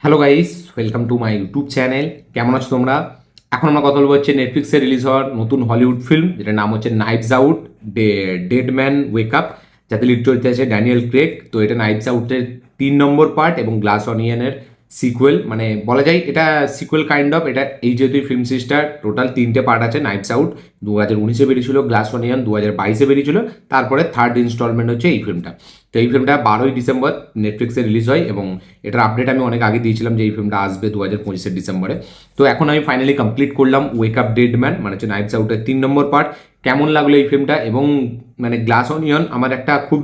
Hello guys, welcome to my YouTube channel. কেমন আছো তোমরা? এখন আমরা কথা বলবো হচ্ছে নেটফ্লিক্সে রিলিজ হওয়ার নতুন হলিউড ফিল্ম, যেটার নাম হচ্ছে knives out, dead man wake up, যাতে লিড চরিত্রে আছে ড্যানিয়েল ক্রেগ। তো এটা নাইভস আউটের 3 নম্বর পার্ট এবং গ্লাস অনিয়নের সিকুয়েল, মানে বলা যায় এটা সিকুয়েল কাইন্ড অফ। এটা এই যেহেতু ফিল্ম সিরিজটা টোটাল 3টে পার্ট আছে। নাইভস আউট 2019-এ বেরিয়েছিল, গ্লাস অনিয়ন 2022-এ বেরিয়েছিল, তারপরে থার্ড ইনস্টলমেন্ট হচ্ছে এই ফিল্মটা। তো এই ফিল্মটা 12ই ডিসেম্বর নেটফ্লিক্সে রিলিজ হয় এবং এটার আপডেট আমি অনেক আগে দিয়েছিলাম যে এই ফিল্মটা আসবে 2025-এর ডিসেম্বরে। তো এখন আমি ফাইনালি কমপ্লিট করলাম ওয়েক আপ ডেড ম্যান, মানে হচ্ছে নাইভস আউটের 3 নম্বর পার্ট। কেমন লাগলো এই ফিল্মটা? এবং মানে গ্লাস অনিয়ন আমার একটা খুব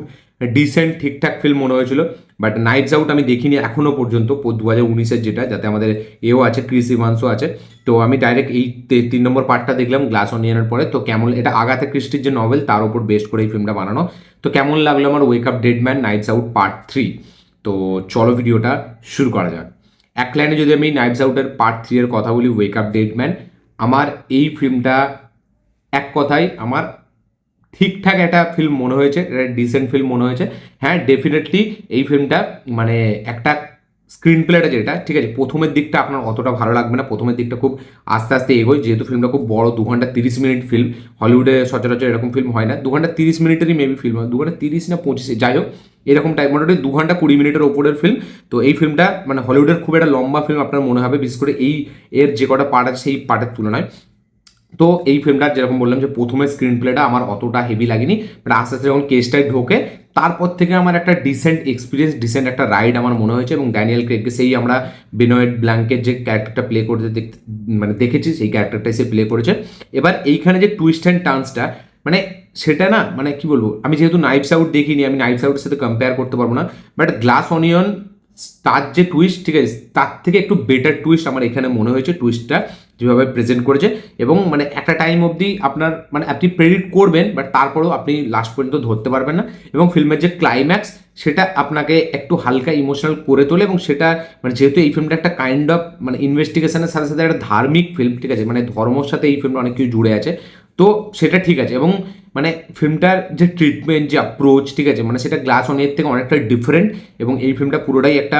ডিসেন্ট ঠিকঠাক ফিল্ম মনে হয়েছিল, বাট নাইভস আউট আমি দেখিনি এখনও পর্যন্ত 2019-এর, যেটা যাতে আমাদের এও আছে, ক্রিস ইভান্সও আছে। তো আমি ডাইরেক্ট এই 3 নম্বর পার্টটা দেখলাম গ্লাস অনিয়নের পরে। তো কেমন, এটা আগাথা ক্রিস্টির যে নভেল তার উপর বেস্ট করে এই ফিল্মটা বানানো। তো কেমন লাগলো আমার wake up dead man knives out part 3? তো চলো ভিডিওটা শুরু করা যাক। এক লাইনে যদি আমি নাইভস আউটের পার্ট 3 এর কথা বলি, ওয়েক আপ ডেড ম্যান, আমার এই ফিল্মটা এক কথায় আমার ঠিকঠাক একটা ফিল্ম মনে হয়েছে, একটা ডিসেন্ট ফিল্ম মনে হয়েছে। হ্যাঁ, ডেফিনেটলি এই ফিল্মটা মানে একটা স্ক্রিন প্লেটা যেটা, ঠিক আছে, প্রথমের দিকটা আপনার অতটা ভালো লাগবে না, প্রথমের দিকটা খুব আস্তে আস্তে এগোয়, যেহেতু ফিল্মটা খুব বড়, 2 ঘন্টা 30 মিনিট ফিল্ম। হলিউডে সচরাচর এরকম ফিল্ম হয় না, 2 ঘন্টা 30 মিনিটেরই মেবি ফিল্ম হয়, 2 ঘন্টা 30 না 25, যাই হোক এরকম টাইপ, মোটামুটি 2 ঘন্টা 20 মিনিটের ওপরের ফিল্ম। তো এই ফিল্মটা মানে হলিউডের খুব একটা লম্বা ফিল্ম আপনার মনে হবে, বিশেষ করে এই এর যে কটা পার্ট আছে সেই পার্টের তুলনায়। তো এই ফিল্মটার যেরকম বললাম যে প্রথমে স্ক্রিন প্লেটা আমার অতটা হেভি লাগেনি, বাট আস্তে আস্তে যখন কেসটায় ঢোকে তারপর থেকে আমার একটা ডিসেন্ট এক্সপিরিয়েন্স, ডিসেন্ট একটা রাইড আমার মনে হয়েছে। এবং ড্যানিয়েল ক্রেগকে সেই আমরা বেনোয়েট ব্ল্যাঙ্কের যে ক্যারেক্টারটা প্লে করতে দেখতে মানে দেখেছি, সেই ক্যারেক্টারটাই সে প্লে করেছে। এবার এইখানে যে টুইস্ট অ্যান্ড টার্নসটা, মানে সেটা না, মানে কি বলবো, আমি যেহেতু নাইভস আউট দেখিনি, আমি নাইভস আউটের সাথে কম্পেয়ার করতে পারবো না, বাট গ্লাস অনিয়ন তার যে টুইস্ট, ঠিক আছে, তার থেকে একটু বেটার টুইস্ট আমার এখানে মনে হয়েছে। টুইস্টটা যেভাবে প্রেজেন্ট করেছে, এবং মানে একটা টাইম অবধি আপনার মানে আপনি প্রেডিক্ট করবেন, বাট তারপরেও আপনি লাস্ট পর্যন্ত ধরতে পারবেন না। এবং ফিল্মের যে ক্লাইম্যাক্স, সেটা আপনাকে একটু হালকা ইমোশনাল করে তোলে। এবং সেটা মানে যেহেতু এই ফিল্মটা একটা কাইন্ড অফ মানে ইনভেস্টিগেশনের সাথে সাথে একটা ধার্মিক ফিল্ম, ঠিক আছে, মানে ধর্মর সাথে এই ফিল্মটা অনেক কিছু জুড়ে আছে। তো সেটা ঠিক আছে। এবং মানে ফিল্মটার যে ট্রিটমেন্ট, যে অ্যাপ্রোচ, ঠিক আছে, মানে সেটা গ্লাস অনিয়র থেকে অনেকটা ডিফারেন্ট। এবং এই ফিল্মটা পুরোটাই একটা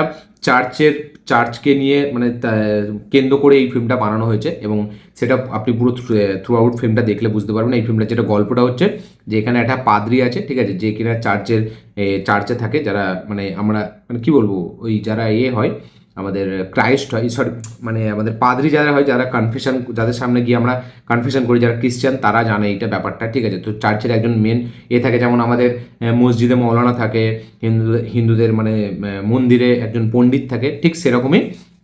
চার্চকে নিয়ে মানে কেন্দ্র করে এই ফিল্মটা বানানো হয়েছে। এবং সেটা আপনি পুরো থ্রু আউট ফিল্মটা দেখলে বুঝতে পারবেন। এই ফিল্মটা যেটা গল্পটা হচ্ছে যে এখানে একটা পাদ্রী আছে, ঠিক আছে, যে কিনা চার্চে থাকে, যারা মানে আমরা মানে কি বলবো, ওই যারা হয় আমাদের ক্রাইস্ট হয়, সরি, মানে আমাদের পাদ্রী যারা হয়, যারা কনফেশন, যাদের সামনে গিয়ে আমরা কনফেশন করি, যারা ক্রিশ্চান, তারা জানে এইটা ব্যাপারটা, ঠিক আছে। তো চার্চের একজন মেন থাকে, যেমন আমাদের মসজিদে মৌলানা থাকে, হিন্দুদের মানে মন্দিরে একজন পণ্ডিত থাকে, ঠিক সেরকমই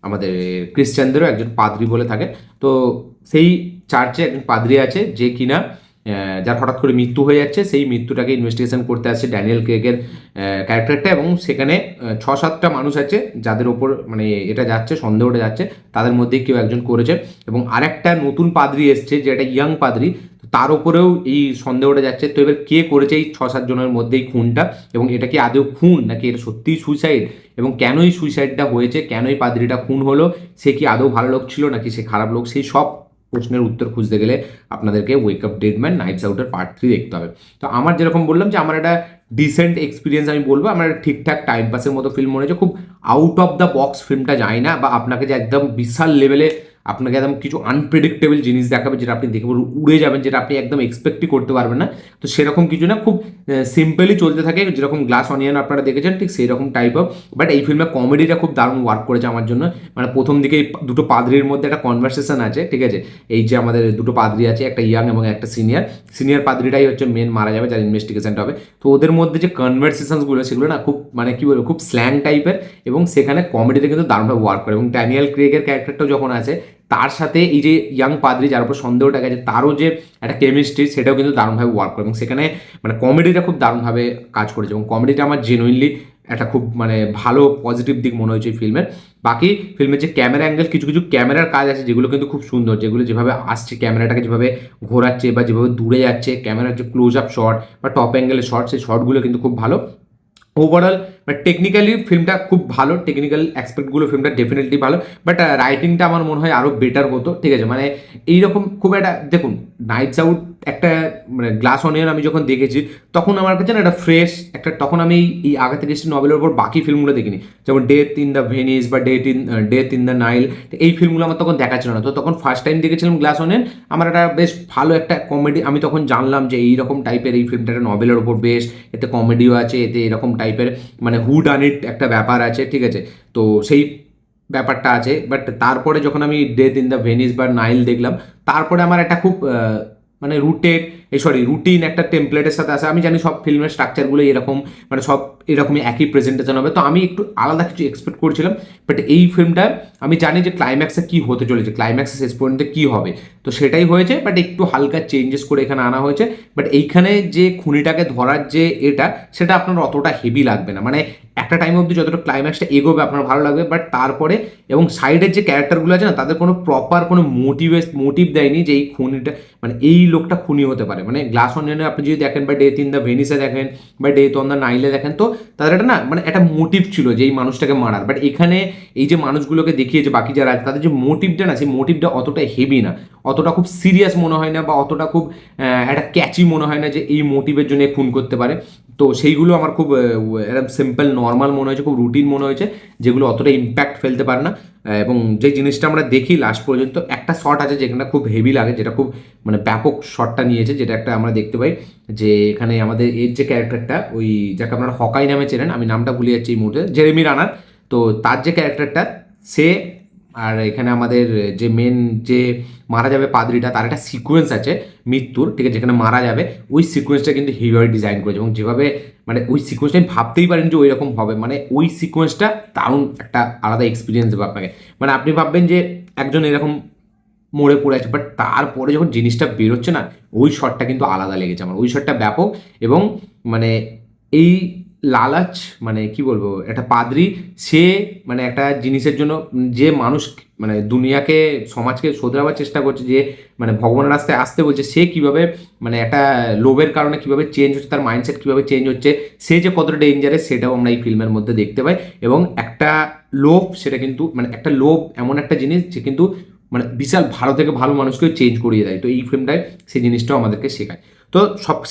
আমাদের ক্রিশ্চানদেরও একজন পাদ্রী বলে থাকে। তো সেই চার্চে একজন পাদ্রী আছে যে কিনা যার হঠাৎ করে মৃত্যু হয়ে যাচ্ছে, সেই মৃত্যুটাকে ইনভেস্টিগেশন করতে আসছে ড্যানিয়েল ক্রেগের ক্যারেক্টারটা। এবং সেখানে 6-7টা মানুষ আছে যাদের ওপর মানে এটা যাচ্ছে, সন্দেহটা যাচ্ছে, তাদের মধ্যেই কেউ একজন করেছে। এবং আরেকটা নতুন পাদ্রী এসছে, যে একটা ইয়াং পাদ্রী, তার উপরেও এই সন্দেহটা যাচ্ছে। তো এবার কে করেছে এই 6-7 জনের মধ্যে এই খুনটা, এবং এটা কি আদৌ খুন নাকি এটা সত্যিই সুইসাইড, এবং কেনই সুইসাইডটা হয়েছে, কেনই পাদ্রীটা খুন হলো, সে কি আদৌ ভালো লোক ছিল নাকি সে খারাপ লোক, সেই সব প্রশ্নের উত্তর খুঁজতে গেলে আপনাদেরকে wake up dead man knives আউটের পার্ট 3 দেখতে হবে। তো আমার যেরকম বললাম যে আমার একটা ডিসেন্ট এক্সপিরিয়েন্স আমি বলবো, আমার একটা ঠিকঠাক টাইম পাসের মতো ফিল্ম মনে হয়েছে। খুব আউট অফ দ্য বক্স ফিল্মটা যায় না, বা আপনাকে যে একদম বিশাল লেভেলে আপনাকে একদম কিছু আনপ্রেডিক্টেবল জিনিস দেখাবে, যেটা আপনি দেখে উড়ে যাবেন, যেটা আপনি একদম এক্সপেক্টই করতে পারবেন না। তো সেরকম কিছু না, খুব সিম্পলি চলতে থাকে, যেরকম গ্লাস অনিয়ন আপনারা দেখেছেন ঠিক সেই রকম টাইপ অফ। বাট এই ফিল্মে কমেডিটা খুব দারুণ ওয়ার্ক করেছে আমার জন্য। মানে প্রথম দিকে এই দুটো পাদ্রীর মধ্যে একটা কনভারসেশন আছে, ঠিক আছে, এই যে আমাদের দুটো পাদ্রী আছে, একটা ইয়াং এবং একটা সিনিয়র পাদ্রীটাই হচ্ছে মেন মারা যাবে, যার ইনভেস্টিগেশনটা হবে। তো ওদের মধ্যে যে কনভারসেশনসগুলো, সেগুলো না খুব মানে কি বলবো, খুব স্ল্যাং টাইপের, এবং সেখানে কমেডিতে কিন্তু দারুণভাবে ওয়ার্ক করে। এবং ড্যানিয়েল ক্রেগের ক্যারেক্টারটাও যখন আছে, তার সাথে এই যে ইয়াং পাদ্রী যার উপর সন্দেহটা গেছে, তারও যে একটা কেমিস্ট্রি, সেটাও কিন্তু দারুণভাবে ওয়ার্ক করে। এবং সেখানে মানে কমেডিটা খুব দারুণভাবে কাজ করেছে, এবং কমেডিটা আমার জেনুইনলি একটা খুব মানে ভালো পজিটিভ দিক মনে হয়েছে এই ফিল্মের। বাকি ফিল্মের যে ক্যামেরা অ্যাঙ্গেল, কিছু কিছু ক্যামেরার কাজ আছে যেগুলো কিন্তু খুব সুন্দর, যেগুলো যেভাবে আসছে, ক্যামেরাটাকে যেভাবে ঘোরাচ্ছে বা যেভাবে দূরে যাচ্ছে, ক্যামেরার যে ক্লোজ আপ শট বা টপ অ্যাঙ্গেলের শট, সেই শটগুলো কিন্তু খুব ভালো। ওভারঅল বাট টেকনিক্যালি ফিল্মটা খুব ভালো, টেকনিক্যাল অ্যাসপেক্টগুলো ফিল্মটা ডেফিনেটলি ভালো, বাট রাইটিংটা আমার মনে হয় আরও বেটার হতো, ঠিক আছে। মানে এইরকম খুব একটা, দেখুন নাইটস আউট একটা মানে গ্লাস অনিয়ন আমি যখন দেখেছি তখন আমার কাছে না একটা ফ্রেশ একটা, তখন আমি এই আগাথা ক্রিস্টি নভেলের উপর বাকি ফিল্মগুলো দেখিনি, যেমন ডেথ ইন দ্য ভেনিস বা ডেথ ইন দ্য নাইল, এই ফিল্মগুলো আমার তখন দেখা ছিল না। তো তখন ফার্স্ট টাইম দেখেছিলাম গ্লাস অনিয়ন, আমার একটা বেশ ভালো একটা কমেডি, আমি তখন জানলাম যে এইরকম টাইপের এই ফিল্মটা একটা নভেলের ওপর বেশ, এতে কমেডিও আছে, এতে এরকম টাইপের মানে হু ডান ইট একটা ব্যাপার আছে, ঠিক আছে। তো সেই ব্যাপারটা আছে, বাট তারপরে যখন আমি ডেথ ইন দ্য ভেনিস বা নাইল দেখলাম, তারপরে আমার একটা খুব মানে রুটিন একটা টেমপ্লেটের সাথে আসে। আমি জানি সব ফিল্মের স্ট্রাকচারগুলো এরকম, মানে সব এরকমই একই প্রেজেন্টেশন হবে, তো আমি একটু আলাদা কিছু এক্সপেক্ট করছিলাম। বাট এই ফিল্মটা আমি জানি যে ক্লাইম্যাক্সে কী হতে চলেছে, ক্লাইম্যাক্সে শেষ পর্যন্ত কী হবে, তো সেটাই হয়েছে, বাট একটু হালকা চেঞ্জেস করে এখানে আনা হয়েছে। বাট এইখানে যে খুনিটাকে ধরার যে এটা, সেটা আপনার অতটা হেভি লাগবে না, মানে একটা টাইম অবধি যতটা ক্লাইম্যাক্সটা এগোবে আপনার ভালো লাগবে, বাট তারপরে এবং সাইডের যে ক্যারেক্টারগুলো আছে না, তাদের কোনো প্রপার কোনো মোটিভ দেয়নি যে এই খুনিটা মানে এই লোকটা খুনি হতে পারে। মানে গ্লাস অনিয়নে আপনি যদি দেখেন বা ডেথ ইন দ্য ভেনিসে দেখেন বা ডেথ অন দ্য নাইলে দেখেন, তো তাদের একটা না মানে একটা মোটিভ ছিল যে এই মানুষটাকে মারার। বাট এখানে এই যে মানুষগুলোকে দেখিয়েছে বাকি যারা আছে, তাদের যে মোটিভটা না, সেই মোটিভটা অতটা হেভি না, অতটা খুব সিরিয়াস মনে হয় না, বা অতটা খুব একটা ক্যাচি মনে হয় না যে এই মোটিভের জন্য খুন করতে পারে। তো সেইগুলো আমার খুব এরকম সিম্পল নর্মাল মনে হয়েছে, খুব রুটিন মনে হয়েছে, যেগুলো অতটা ইম্প্যাক্ট ফেলতে পারে না। এবং যে জিনিসটা আমরা দেখি লাস্ট পর্যন্ত, একটা শট আছে যেখানে খুব হেভি লাগে, যেটা খুব মানে ব্যাপক শটটা নিয়েছে, যেটা একটা আমরা দেখতে পাই যে এখানে আমাদের এর যে ক্যারেক্টারটা, ওই যাকে আপনারা হকাই নামে চেনেন, আমি নামটা ভুলে যাচ্ছি এই মুহূর্তে, জেরেমি রানার। তো তার যে ক্যারেক্টারটা সে, আর এখানে আমাদের যে মেন যে মারা যাবে পাদ্রিটা, তার একটা সিকোয়েন্স আছে মৃত্যুর, ঠিক আছে, যেখানে মারা যাবে, ওই সিকোয়েন্সটা কিন্তু হিভাবে ডিজাইন করেছে, এবং যেভাবে মানে ওই সিকোয়েন্সটা আমি ভাবতেই পারেন যে ওই রকম হবে, মানে ওই সিকোয়েন্সটা দারুণ একটা আলাদা এক্সপিরিয়েন্স দেবে আপনাকে। মানে আপনি ভাববেন যে একজন এরকম মরে পড়ে আছে, বাট তারপরে যখন জিনিসটা বেরোচ্ছে না, ওই শটটা কিন্তু আলাদা লেগেছে আমার, ওই শটটা ব্যাপক। এবং মানে এই লালাচ, মানে কি বলবো, একটা পাদ্রি, সে মানে একটা জিনিসের জন্য যে মানুষ মানে দুনিয়াকে সমাজকে শোধরাবার চেষ্টা করছে, যে মানে ভগবানের রাস্তায় আসতে বলছে, সে কিভাবে মানে একটা লোভের কারণে কিভাবে চেঞ্জ হচ্ছে, তার মাইন্ডসেট কিভাবে চেঞ্জ হচ্ছে, সে যে কতটা ডেঞ্জারাস সেটাও আমরা এই ফিল্মের মধ্যে দেখতে পাই। এবং একটা লোভ, সেটা কিন্তু মানে একটা লোভ এমন একটা জিনিস যে কিন্তু মানে বিশাল ভালো থেকে ভালো মানুষকেও চেঞ্জ করিয়ে দেয়। তো এই ফিল্মটায় সেই জিনিসটাও আমাদেরকে শেখায়। তো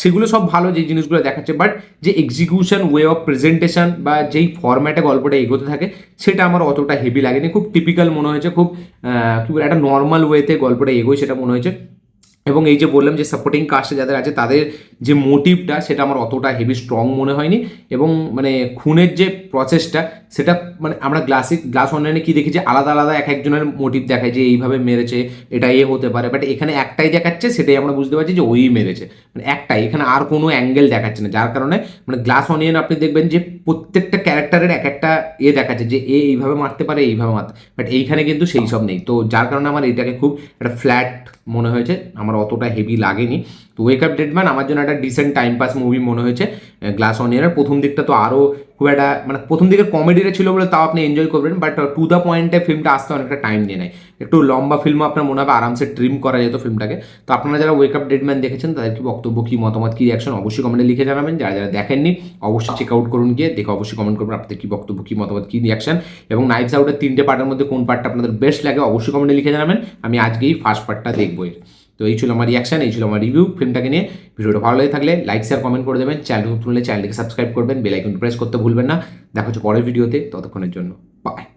সেগুলো সব ভালো যে জিনিসগুলো দেখাচ্ছে, বাট যে এক্সিকিউশন, ওয়ে অফ প্রেজেন্টেশন বা যেই ফরম্যাটে গল্পটা এগোতে থাকে, সেটা আমার অতটা হেভি লাগেনি, খুব টিপিক্যাল মনে হয়েছে, খুব কী বলে একটা নর্মাল ওয়েতে গল্পটা এগোয় সেটা মনে হয়েছে। এবং এই যে বললাম যে সাপোর্টিং কাস্টে যাদের আছে, তাদের যে মোটিভটা, সেটা আমার অতটা হেভি স্ট্রং মনে হয়নি। এবং মানে খুনের যে প্রসেসটা, সেটা মানে আমরা গ্লাস অনলাইনে কি দেখি যে আলাদা আলাদা এক একজনের মোটিভ দেখায়, যে এইভাবে মেরেছে, এটা হতে পারে, বাট এখানে একটাই দেখাচ্ছে, সেটাই আমরা বুঝতে পারছি যে ওই মেরেছে, মানে একটাই, এখানে আর কোনো অ্যাঙ্গেল দেখাচ্ছে না। যার কারণে মানে গ্লাস অনিয়ন আপনি দেখবেন যে প্রত্যেকটা ক্যারেক্টারের এক একটা দেখাচ্ছে যে এইভাবে মারতে পারে, এইভাবে মারতে, বাট এইখানে কিন্তু সেই সব নেই। তো যার কারণে আমার এটাকে খুব একটা ফ্ল্যাট মনে হয়েছে, আমার অতটা হেভি লাগেনি। তো ওয়েক আপ ডেড ম্যান আমার জন্য একটা ডিসেন্ট টাইম পাস মুভি মনে হয়েছে। গ্লাস অনিয়নের প্রথম দিকটা তো আরও খুব একটা মানে প্রথম দিকে কমেডিটা ছিল বলে তাও আপনি এনজয় করবেন, বাট টু দ্য পয়েন্টে ফিল্মটা আসতে অনেকটা টাইম নিয়ে নেয়। একটু লম্বা ফিল্মও আপনার মনে হবে আরামসে ট্রিম করা যেত ফিল্মটাকে। তো আপনারা যারা ওয়েক আপ ডেড ম্যান দেখেছেন, তাদের কি বক্তব্য, কি মতামত, কি রিয়াকশন, অবশ্যই কমেন্টে লিখে জানাবেন। যারা যারা দেখেননি অবশ্যই চেক আউট করুন, গিয়ে দেখে অবশ্যই কমেন্ট করবেন আপনাদের কি বক্তব্য, কি মতামত, কি রিয়াকশন। এবং নাইটস আউটের 3টে পার্টের মধ্যে কোন পার্টটা আপনাদের বেস্ট লাগে অবশ্যই কমেন্টে লিখে জানাবেন। আমি আজকেই ফার্স্ট পার্টটা দেখবো। তো এই ছিল আমার রিয়াকশন, এই ছিল আমার রিভিউ ফিল্মটাকে নিয়ে। ভিডিওটা ভালো লাগে থাকলে লাইক, শেয়ার, কমেন্ট করে দেবেন। চ্যানেল নতুন হলে চ্যানেলটিকে সাবস্ক্রাইব করবেন, বেল আইকনটি প্রেস করতে ভুলবেন না। দেখা হচ্ছে পরের ভিডিওতে, ততক্ষণের জন্য বাই।